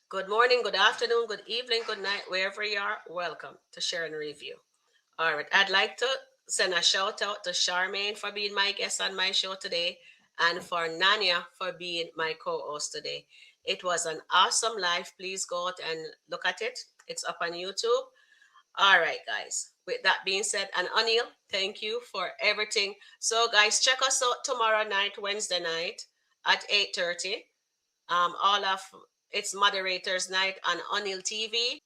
Good morning, good afternoon, good evening, good night, wherever you are. Welcome to Sharon Review. All right, I'd like to send a shout out to Charmaine for being my guest on my show today and for Nanya for being my co host today. It was an awesome live. Please go out and look at it. It's up on YouTube. All right, guys. With that being said, and Anil, thank you for everything. So, guys, check us out tomorrow night, Wednesday night at 8:30. All of it's moderators night on Unil TV.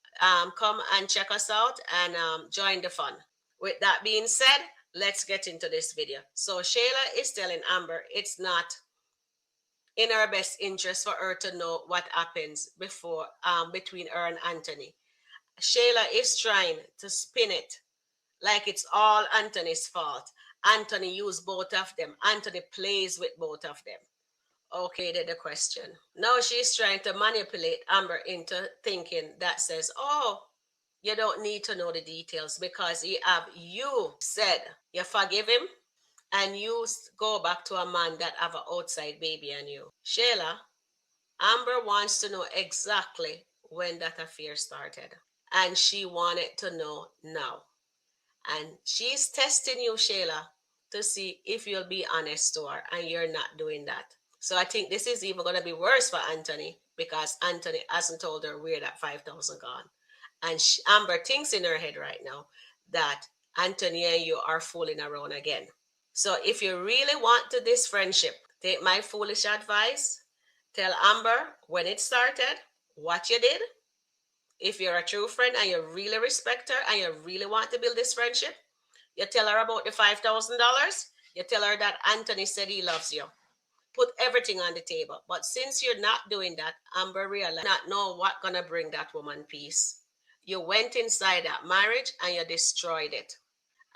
Come and check us out and join the fun. With that being said, let's get into this video. So Shayla is telling Amber it's not in her best interest for her to know what happens before between her and Anthony. Shayla is trying to spin it like it's all Anthony's fault. Anthony used both of them. Anthony plays with both of them. Okay, then the question. Now she's trying to manipulate Amber into thinking that says, oh, you don't need to know the details because you said you forgive him and you go back to a man that have an outside baby on you. Shayla, Amber wants to know exactly when that affair started. And she wanted to know now. And she's testing you, Shayla, to see if you'll be honest to her, and you're not doing that. So I think this is even going to be worse for Anthony because Anthony hasn't told her where that 5,000 gone. And Amber thinks in her head right now that Anthony and you are fooling around again. So if you really want to this friendship, take my foolish advice. Tell Amber when it started, what you did. If you're a true friend and you really respect her and you really want to build this friendship, you tell her about the $5,000. You tell her that Anthony said he loves you. Put everything on the table. But since you're not doing that, Amber realized not know what gonna bring that woman peace. You went inside that marriage and you destroyed it.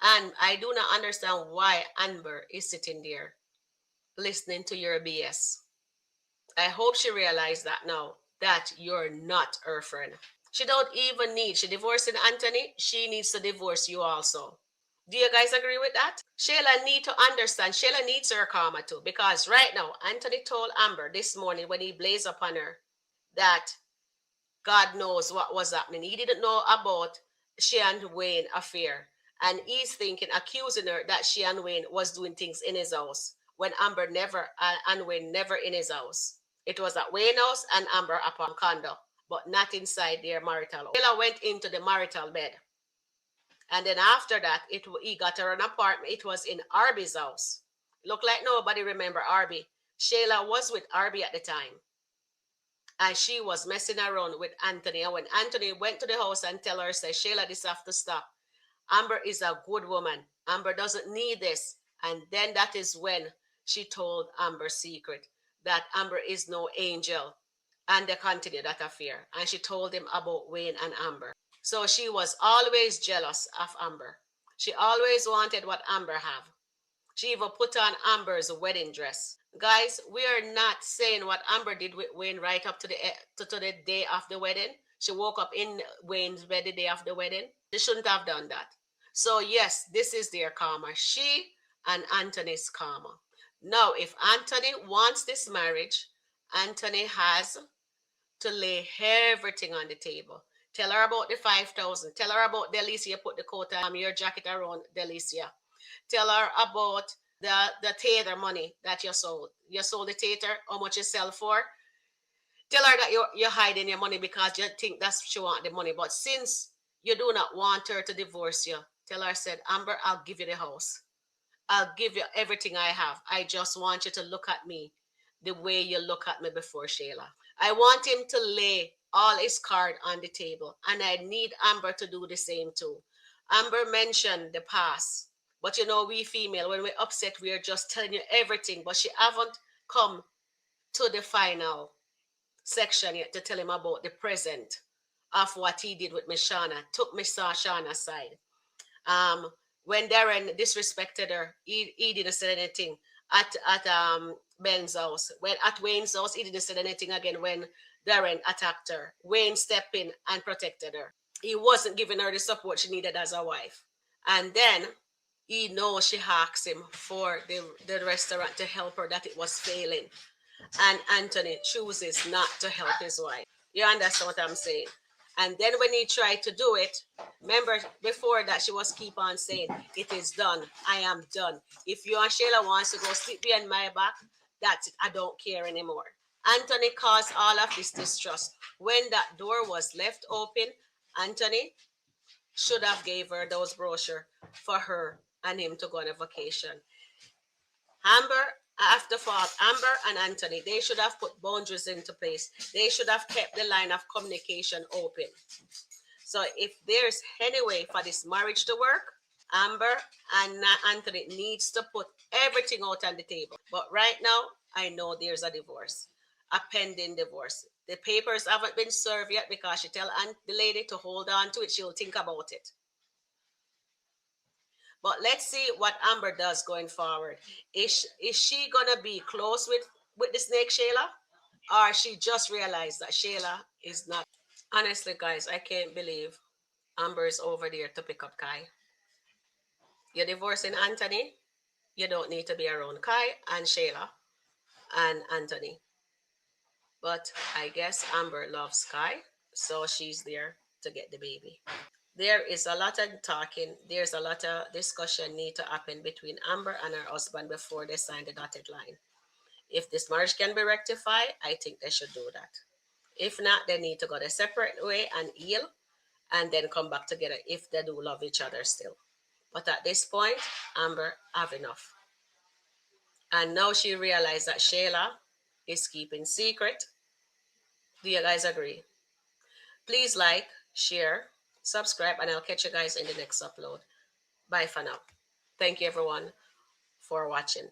And I do not understand why Amber is sitting there listening to your BS. I hope she realized that now that you're not her friend. She don't even need, she divorcing Anthony, she needs to divorce you also. Do you guys agree with that? Shayla need to understand. Shayla needs her karma too. Because right now, Anthony told Amber this morning when he blazed upon her that God knows what was happening. He didn't know about she and Wayne affair. And he's thinking, accusing her that she and Wayne was doing things in his house when Amber never and Wayne never in his house. It was at Wayne house and Amber upon condo, but not inside their marital. Shayla went into the marital bed. And then after that, he got her an apartment. It was in Arby's house. Look like nobody remember Arby. Shayla was with Arby at the time. And she was messing around with Anthony. And when Anthony went to the house and tell her, say, Shayla, this have to stop. Amber is a good woman. Amber doesn't need this. And then that is when she told Amber's secret that Amber is no angel. And they continued that affair. And she told him about Wayne and Amber. So she was always jealous of Amber. She always wanted what Amber have. She even put on Amber's wedding dress. Guys, we are not saying what Amber did with Wayne right up to the day of the wedding. She woke up in Wayne's bed the day of the wedding. She shouldn't have done that. So yes, this is their karma. She and Anthony's karma. Now, if Anthony wants this marriage, Anthony has to lay everything on the table. Tell her about the 5,000. Tell her about Delicia. Put the coat your jacket around Delicia. Tell her about the theater money that you sold. You sold the theater, how much you sell for. Tell her that you're hiding your money because you think that's she want the money. But since you do not want her to divorce you, tell her, said, Amber, I'll give you the house. I'll give you everything I have. I just want you to look at me the way you look at me before, Shayla. I want him to lay all his card on the table, and I need Amber to do the same too. Amber mentioned the past, but you know, we female, when we're upset, we are just telling you everything, but she haven't come to the final section yet to tell him about the present of what he did with Miss Shauna. Took Miss Shauna aside. When Darren disrespected her, he didn't say anything at Ben's house. When at Wayne's house, he didn't say anything again when Darren attacked her. Wayne stepped in and protected her. He wasn't giving her the support she needed as a wife. And then he knows she asked him for the restaurant to help her, that it was failing. And Anthony chooses not to help his wife. You understand what I'm saying? And then when he tried to do it, remember before that she was keep on saying, "It is done. I am done. If you and Shayla wants to go sleep behind my back, that's it. I don't care anymore." Anthony caused all of this distrust. When that door was left open, Anthony should have gave her those brochure for her and him to go on a vacation. Amber and Anthony, they should have put boundaries into place. They should have kept the line of communication open. So if there's any way for this marriage to work, Amber and Anthony needs to put everything out on the table. But right now, I know there's a divorce, a pending divorce. The papers haven't been served yet because she tell the lady to hold on to it. She'll think about it. But let's see what Amber does going forward. Is she gonna be close with the snake Shayla, or she just realized that Shayla is not? Honestly, guys, I can't believe Amber is over there to pick up Kai. You're divorcing Anthony. You don't need to be around Kai and Shayla and Anthony. But I guess Amber loves Kai, so she's there to get the baby. There is a lot of talking. There's a lot of discussion need to happen between Amber and her husband before they sign the dotted line. If this marriage can be rectified, I think they should do that. If not, they need to go the separate way and heal and then come back together if they do love each other still. But at this point, Amber have enough. And now she realized that Shayla is keeping secret. Do you guys agree? Please like, share, subscribe, and I'll catch you guys in the next upload. Bye for now. Thank you everyone for watching.